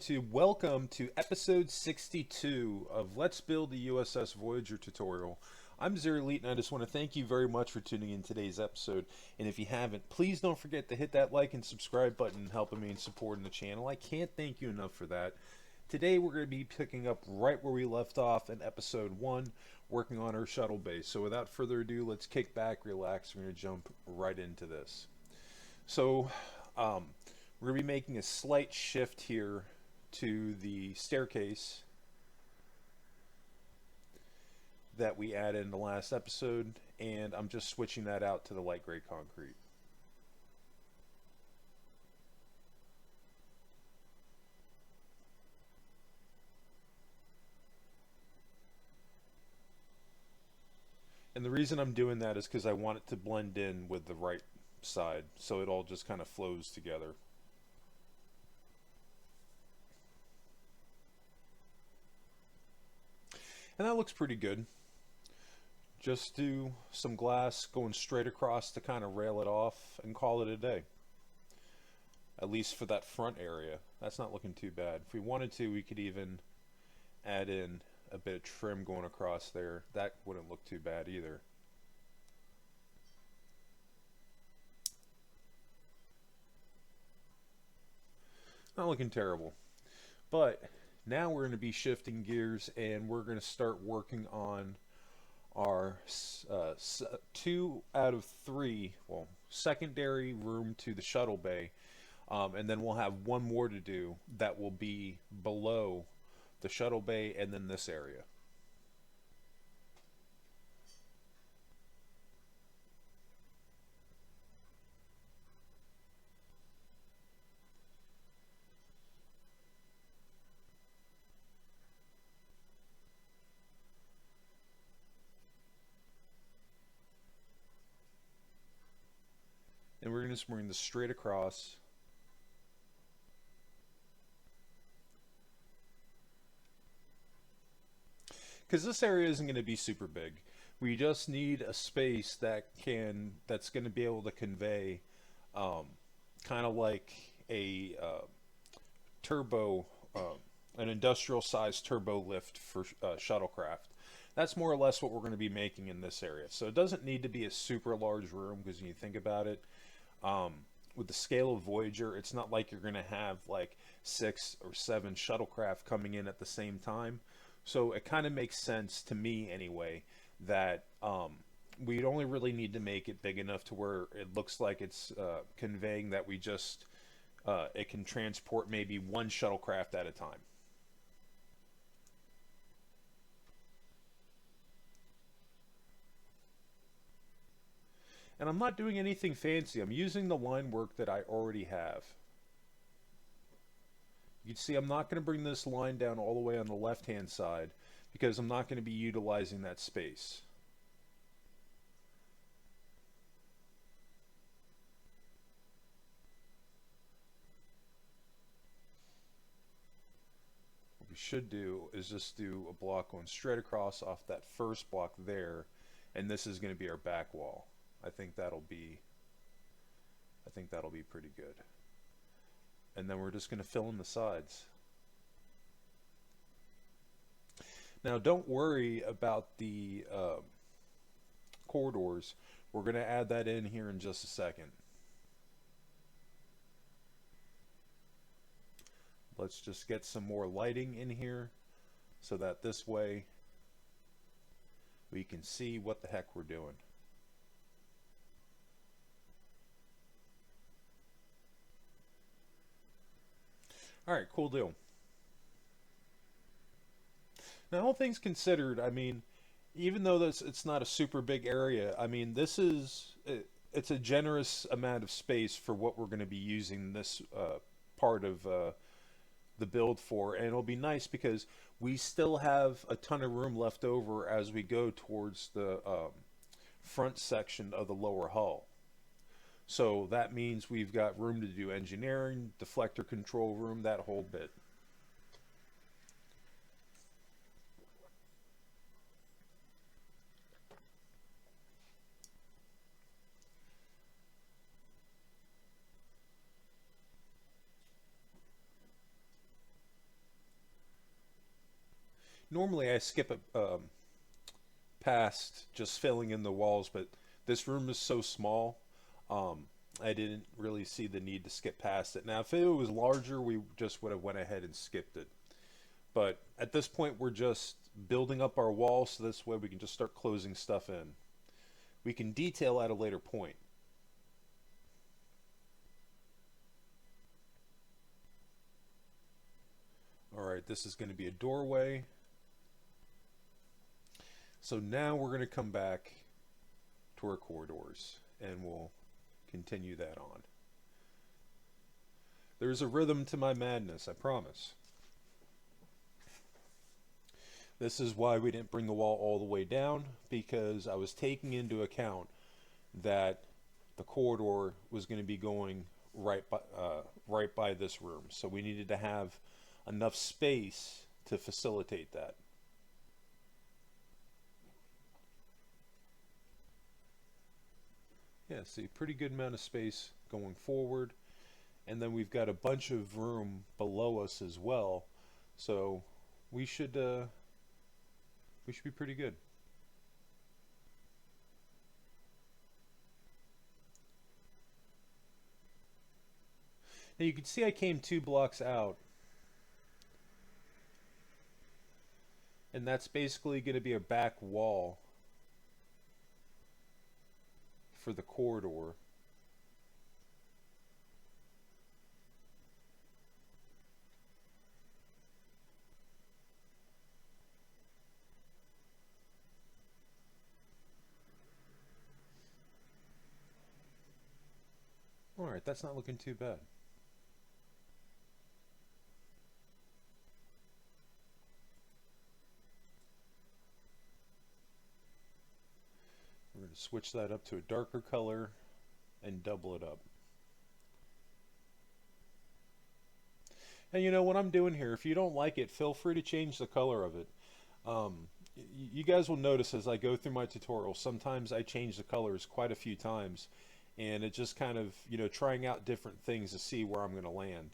to welcome to episode 62 of Let's Build the U.S.S. Voyager tutorial. I'm Zero Elite, and I just want to thank you very much for tuning in today's episode. And if you haven't, please don't forget to hit that like and subscribe button, helping me and supporting the channel. I can't thank you enough for that. Today we're going to be picking up right where we left off in episode 1, working on our shuttle base. So without further ado, let's kick back, relax, we're going to jump right into this. So, we're going to be making a slight shift here to the staircase that we added in the last episode, and I'm just switching that out to the light gray concrete. And the reason I'm doing that is because I want it to blend in with the right side, so it all just kind of flows together. And that looks pretty good. Just do some glass going straight across to kind of rail it off and call it a day. At least for that front area. That's not looking too bad. If we wanted to, we could even add in a bit of trim going across there. That wouldn't look too bad either. Not looking terrible. But now we're going to be shifting gears, and we're going to start working on our 2 out of 3, well, secondary room to the shuttle bay, and then we'll have one more to do that will be below the shuttle bay and then this area. And we're going to just bring this straight across. Because this area isn't going to be super big. We just need a space that's going to be able to convey kind of like a turbo, an industrial sized turbo lift for shuttlecraft. That's more or less what we're going to be making in this area. So it doesn't need to be a super large room, because when you think about it, with the scale of Voyager, it's not like you're going to have like 6 or 7 shuttlecraft coming in at the same time. So it kind of makes sense to me anyway that we'd only really need to make it big enough to where it looks like it's conveying that we just it can transport maybe 1 shuttlecraft at a time. And I'm not doing anything fancy. I'm using the line work that I already have. You can see I'm not going to bring this line down all the way on the left-hand side because I'm not going to be utilizing that space. What we should do is just do a block going straight across off that first block there, and this is going to be our back wall. I think that'll be pretty good. And then we're just going to fill in the sides. Now don't worry about the corridors. We're going to add that in here in just a second. Let's just get some more lighting in here so that this way we can see what the heck we're doing. Alright, cool deal. Now, all things considered, I mean, even though it's not a super big area, I mean, it's a generous amount of space for what we're going to be using this part of the build for, and it'll be nice because we still have a ton of room left over as we go towards the front section of the lower hull. So that means we've got room to do engineering, deflector control room, that whole bit. Normally I skip it past just filling in the walls, but this room is so small, um, I didn't really see the need to skip past it. Now, if it was larger, we just would have went ahead and skipped it. But at this point, we're just building up our wall so this way we can just start closing stuff in. We can detail at a later point. Alright, this is going to be a doorway. So now we're going to come back to our corridors and we'll continue that on. There's a rhythm to my madness, I promise. This is why we didn't bring the wall all the way down, because I was taking into account that the corridor was going to be going right by this room. So we needed to have enough space to facilitate that. Yeah, see, pretty good amount of space going forward. And then we've got a bunch of room below us as well. So we should be pretty good. Now you can see I came 2 blocks out. And that's basically going to be a back wall for the corridor. Alright, that's not looking too bad. We're going to switch that up to a darker color and double it up. And you know what I'm doing here, if you don't like it, feel free to change the color of it. You guys will notice as I go through my tutorial, sometimes I change the colors quite a few times. And it just kind of, you know, trying out different things to see where I'm going to land.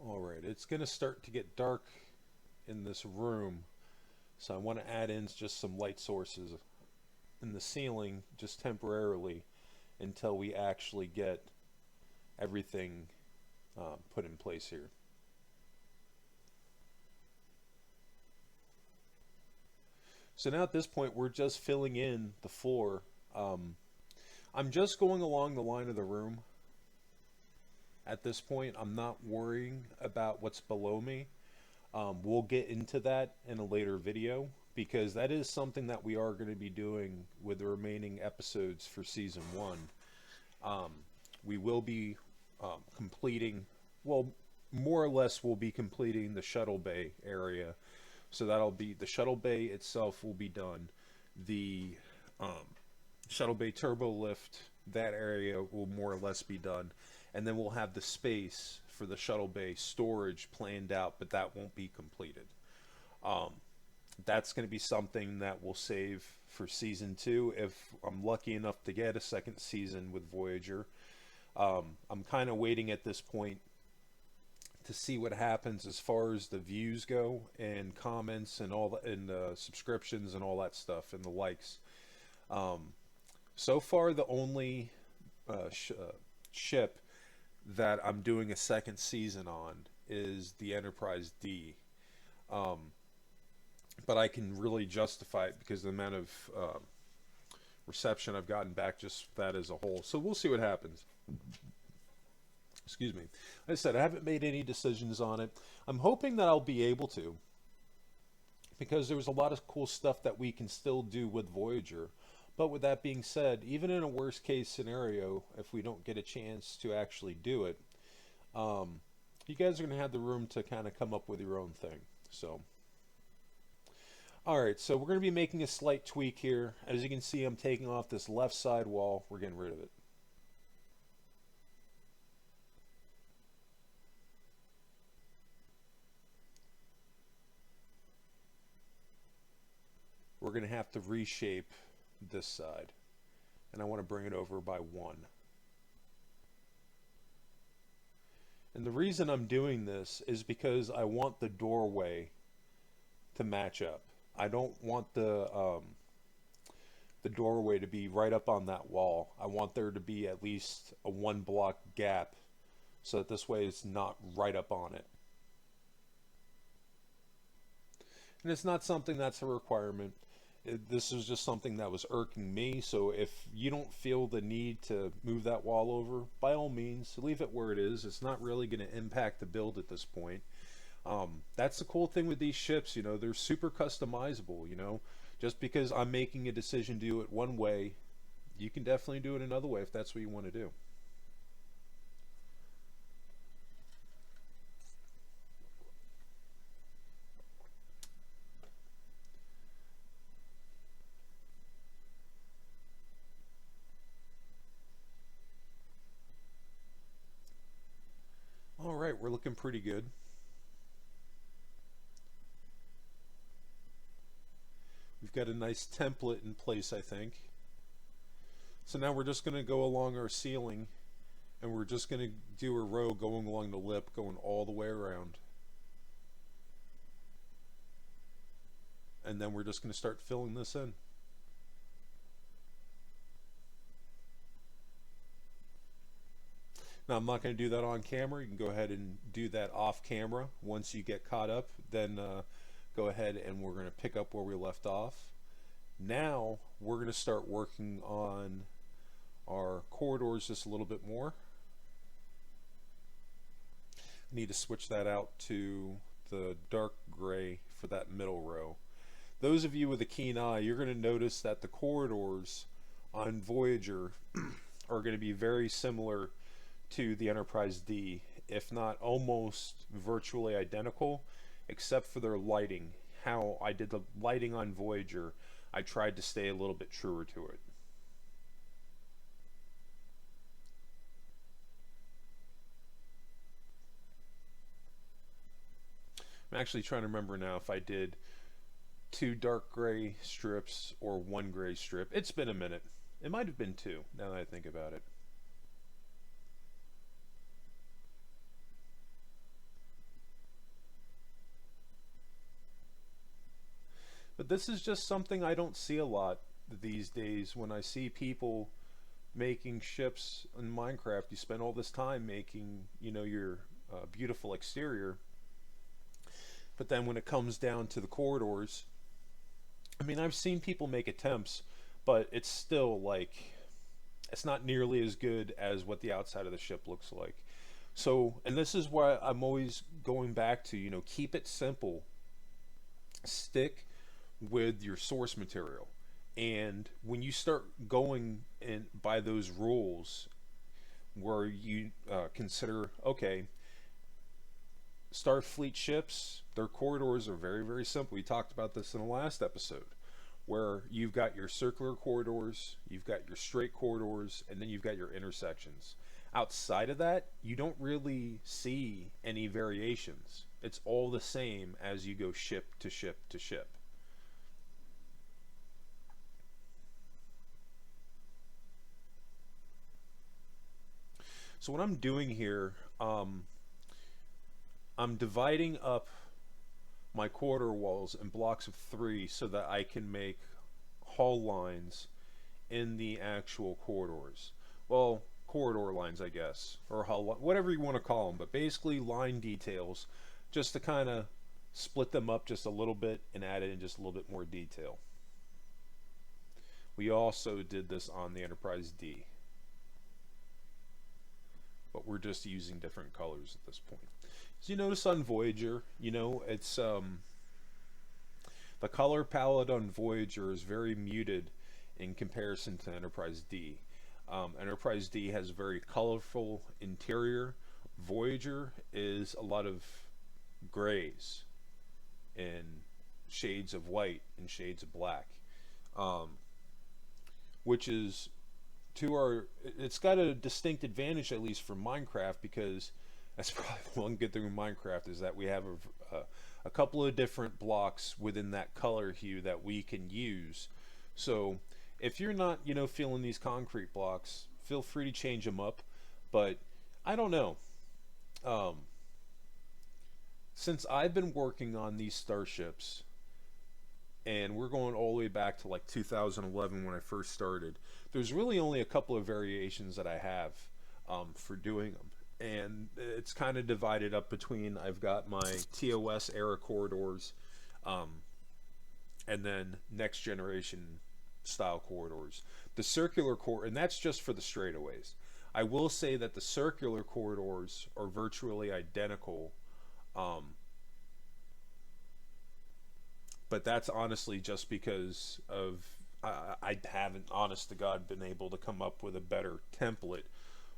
Alright, it's going to start to get dark in this room. So I want to add in just some light sources in the ceiling just temporarily until we actually get everything put in place here. So now at this point we're just filling in the floor. I'm just going along the line of the room. At this point I'm not worrying about what's below me. We'll get into that in a later video, because that is something that we are going to be doing with the remaining episodes for season 1. We will be completing, well, more or less we'll be completing the shuttle bay area. So that'll be, the shuttle bay itself will be done. The shuttle bay turbo lift, that area will more or less be done. And then we'll have the space for the shuttle bay storage planned out, but that won't be completed. That's going to be something that we'll save for season 2 if I'm lucky enough to get a second season with Voyager. I'm kind of waiting at this point to see what happens as far as the views go and comments and all the, and subscriptions and all that stuff and the likes. So far the only ship that I'm doing a second season on is the Enterprise D. But I can really justify it because of the amount of reception I've gotten back just that as a whole. So we'll see what happens. Excuse me. Like I said, I haven't made any decisions on it. I'm hoping that I'll be able to, because there was a lot of cool stuff that we can still do with Voyager. But with that being said, even in a worst case scenario, if we don't get a chance to actually do it, you guys are going to have the room to kind of come up with your own thing. So, alright, so we're going to be making a slight tweak here. As you can see, I'm taking off this left side wall. We're getting rid of it. We're we're going to have to reshape this side. And I want to bring it over by 1. And the reason I'm doing this is because I want the doorway to match up. I don't want the doorway to be right up on that wall. I want there to be at least a 1 block gap so that this way it's not right up on it. And it's not something that's a requirement. This is just something that was irking me, so if you don't feel the need to move that wall over, by all means, leave it where it is. It's not really going to impact the build at this point. That's the cool thing with these ships, you know, they're super customizable, you know. Just because I'm making a decision to do it one way, you can definitely do it another way if that's what you want to do. All right, we're looking pretty good. We've got a nice template in place, I think. So now we're just going to go along our ceiling, and we're just going to do a row going along the lip, going all the way around. And then we're just going to start filling this in. Now, I'm not going to do that on camera. You can go ahead and do that off camera. Once you get caught up, then go ahead and we're going to pick up where we left off. Now we're going to start working on our corridors just a little bit more. I need to switch that out to the dark gray for that middle row. Those of you with a keen eye, you're going to notice that the corridors on Voyager are going to be very similar to the Enterprise D, if not almost virtually identical, except for their lighting. How I did the lighting on Voyager, I tried to stay a little bit truer to it. I'm actually trying to remember now if I did 2 dark gray strips or 1 gray strip. It's been a minute. It might have been 2, now that I think about it. But this is just something I don't see a lot these days. When I see people making ships in Minecraft, you spend all this time making, you know, your beautiful exterior. But then when it comes down to the corridors, I mean, I've seen people make attempts, but it's still like, it's not nearly as good as what the outside of the ship looks like. So, and this is why I'm always going back to, you know, keep it simple. Stick with your source material. And when you start going in by those rules where you consider, okay, Starfleet ships, their corridors are very, very simple. We talked about this in the last episode, where you've got your circular corridors, you've got your straight corridors, and then you've got your intersections. Outside of that, you don't really see any variations. It's all the same as you go ship to ship to ship. So what I'm doing here, I'm dividing up my corridor walls in blocks of 3 so that I can make hull lines in the actual corridors. Well, corridor lines, I guess, or hull, whatever you want to call them, but basically line details, just to kind of split them up just a little bit and add in just a little bit more detail. We also did this on the Enterprise D, but we're just using different colors at this point. As you notice on Voyager, you know, it's the color palette on Voyager is very muted in comparison to Enterprise D. Enterprise D has a very colorful interior. Voyager is a lot of grays and shades of white and shades of black, which is to our, it's got a distinct advantage, at least for Minecraft, because That's probably one good thing with Minecraft is that we have a couple of different blocks within that color hue that we can use. So if you're not, feeling these concrete blocks, feel free to change them up. But I don't know. Um, since I've been working on these starships, and we're going all the way back to like 2011 when I first started, there's really only a couple of variations that I have for doing them. And it's kind of divided up between I've got my TOS era corridors um, and then next generation style corridors. The circular corridor, and that's just for the straightaways. I will say that the circular corridors are virtually identical, um, but that's honestly just because of I haven't, honest to God, been able to come up with a better template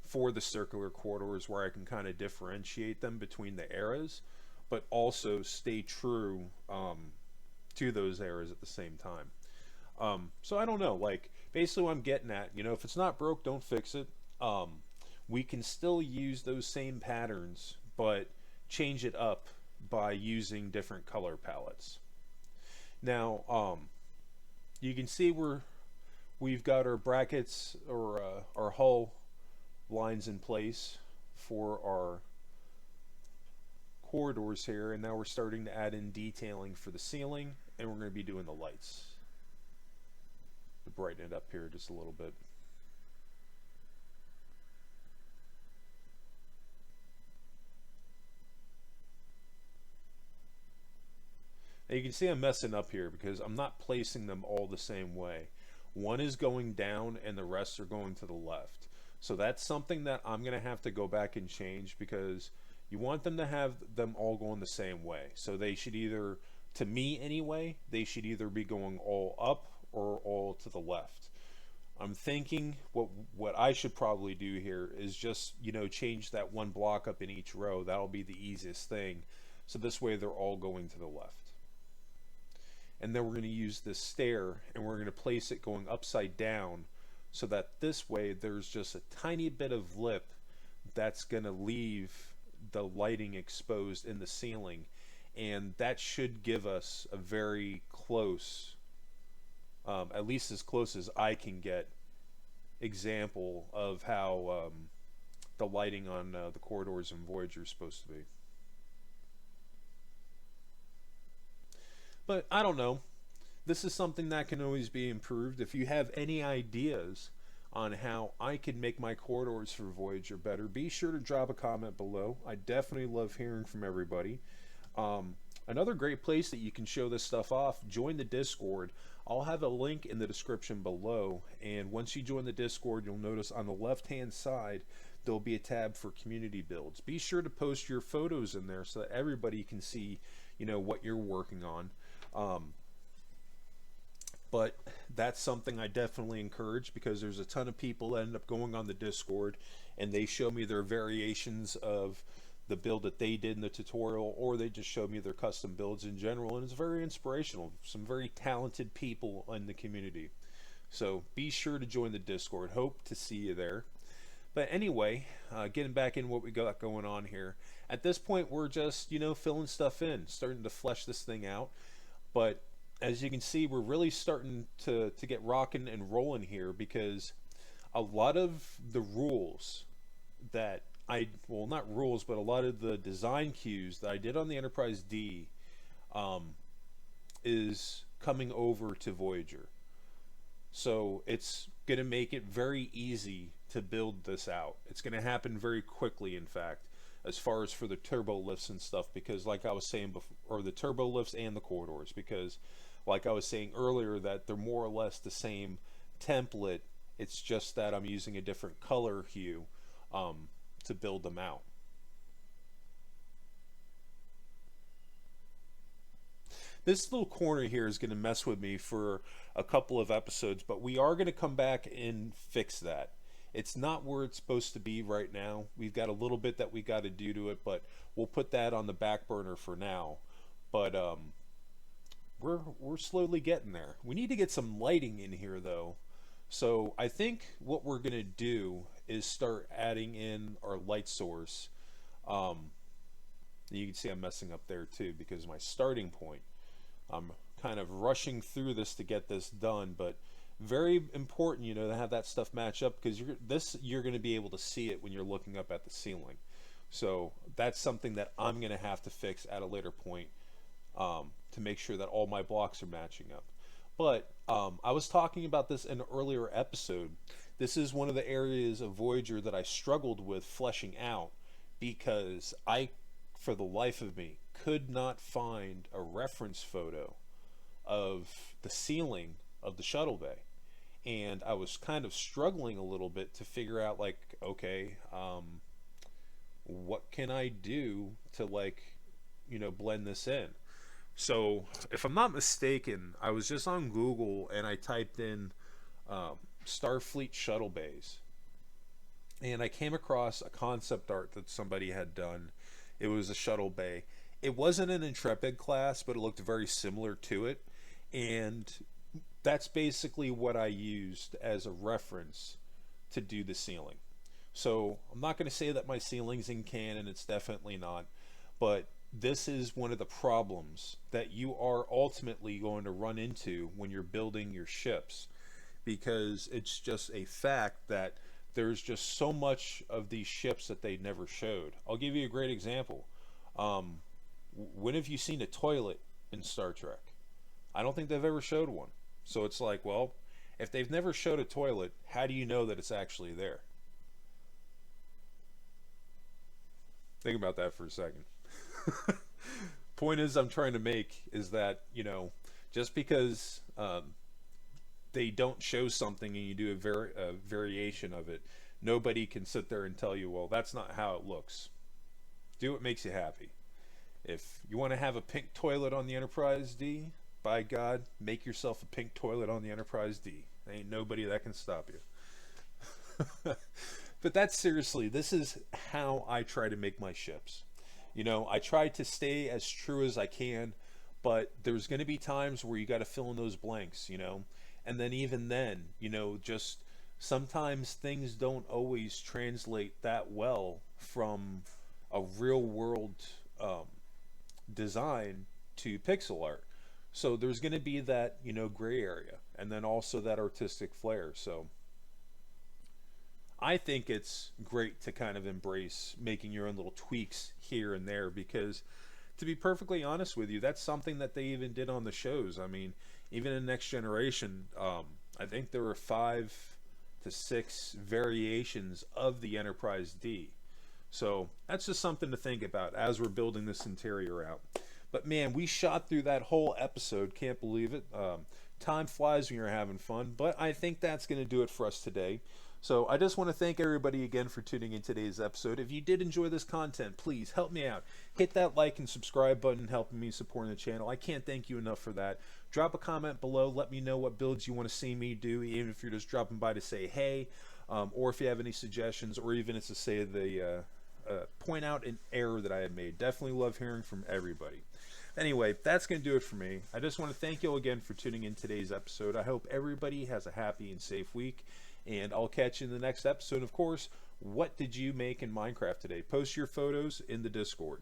for the circular corridors where I can kind of differentiate them between the eras, but also stay true to those eras at the same time. So I don't know, like basically what I'm getting at, if it's not broke, don't fix it. We can still use those same patterns, but change it up by using different color palettes. Now, you can see we've got our brackets or our hull lines in place for our corridors here, and now we're starting to add in detailing for the ceiling, and we're going to be doing the lights to brighten it up here just a little bit. Now you can see I'm messing up here because I'm not placing them all the same way. One is going down and the rest are going to the left. So that's something that I'm going to have to go back and change, because you want them to have them all going the same way. So they should either, to me anyway, they should either be going all up or all to the left. I'm thinking what I should probably do here is just, change that one block up in each row. That'll be the easiest thing. So this way they're all going to the left. And then we're going to use this stair and we're going to place it going upside down, so that this way there's just a tiny bit of lip that's going to leave the lighting exposed in the ceiling, and that should give us a very close, at least as close as I can get, example of how the lighting on the corridors in Voyager is supposed to be. But I don't know. This is something that can always be improved. If you have any ideas on how I can make my corridors for Voyager better, be sure to drop a comment below. I definitely love hearing from everybody. Another great place that you can show this stuff off, join the Discord. I'll have a link in the description below, and once you join the Discord, you'll notice on the left hand side there'll be a tab for community builds. Be sure to post your photos in there so that everybody can see what you're working on. But that's something I definitely encourage, because there's a ton of people that end up going on the Discord and they show me their variations of the build that they did in the tutorial, or they just show me their custom builds in general, and it's very inspirational. Some very talented people in the community. So be sure to join the Discord. Hope to see you there. But anyway, getting back in what we got going on here. At this point, we're just, filling stuff in, starting to flesh this thing out. But as you can see, we're really starting to get rocking and rolling here, because a lot of the rules that well, not rules, but a lot of the design cues that I did on the Enterprise D is coming over to Voyager. So it's going to make it very easy to build this out. It's going to happen very quickly, in fact, as far as for the turbo lifts and stuff, because like I was saying before, or the turbo lifts and the corridors, because like I was saying earlier, that they're more or less the same template. It's just that I'm using a different color hue to build them out. This little corner here is going to mess with me for a couple of episodes, but we are going to come back and fix that. It's not where it's supposed to be right now. We've got a little bit that we got to do to it, but we'll put that on the back burner for now. But we're slowly getting there. We need to get some lighting in here though. So I think what we're going to do is start adding in our light source You can see I'm messing up there too because my starting point. I'm kind of rushing through this to get this done, but very important, you know, to have that stuff match up because you're going to be able to see it when you're looking up at the ceiling. So that's something that I'm going to have to fix at a later point to make sure that all my blocks are matching up. But I was talking about this in an earlier episode. This is one of the areas of Voyager that I struggled with fleshing out because I, for the life of me, could not find a reference photo of the ceiling of the shuttle bay. And I was kind of struggling a little bit to figure out, like, okay, what can I do to, like, you know, blend this in? So, if I'm not mistaken, I was just on Google and I typed in Starfleet shuttle bays. And I came across a concept art that somebody had done. It was a shuttle bay. It wasn't an Intrepid class, but it looked very similar to it. And that's basically what I used as a reference to do the ceiling. So I'm not going to say that my ceiling's in canon, it's definitely not. But this is one of the problems that you are ultimately going to run into when you're building your ships. Because it's just a fact that there's just so much of these ships that they never showed. I'll give you a great example. When have you seen a toilet in Star Trek? I don't think they've ever showed one. So it's like, well, if they've never showed a toilet, how do you know that it's actually there? Think about that for a second. Point is I'm trying to make is that, you know, just because they don't show something and you do a variation of it, nobody can sit there and tell you, well, that's not how it looks. Do what makes you happy. If you want to have a pink toilet on the Enterprise D, by God, make yourself a pink toilet on the Enterprise D. There ain't nobody that can stop you. But that's seriously, this is how I try to make my ships. You know, I try to stay as true as I can, but there's going to be times where you got to fill in those blanks, you know. And then even then, you know, just sometimes things don't always translate that well from a real world design to pixel art. So there's going to be that, you know, gray area, and then also that artistic flair. So I think it's great to kind of embrace making your own little tweaks here and there because, to be perfectly honest with you, that's something that they even did on the shows. I mean, even in Next Generation, I think there were 5 to 6 variations of the Enterprise D. So that's just something to think about as we're building this interior out. But man, we shot through that whole episode. Can't believe it. Time flies when you're having fun. But I think that's going to do it for us today. So I just want to thank everybody again for tuning in today's episode. If you did enjoy this content, please help me out. Hit that like and subscribe button, helping me supporting the channel. I can't thank you enough for that. Drop a comment below. Let me know what builds you want to see me do, even if you're just dropping by to say hey, or if you have any suggestions, or even it's to say the point out an error that I had made. Definitely love hearing from everybody. Anyway, that's going to do it for me. I just want to thank you all again for tuning in today's episode. I hope everybody has a happy and safe week. And I'll catch you in the next episode. Of course, what did you make in Minecraft today? Post your photos in the Discord.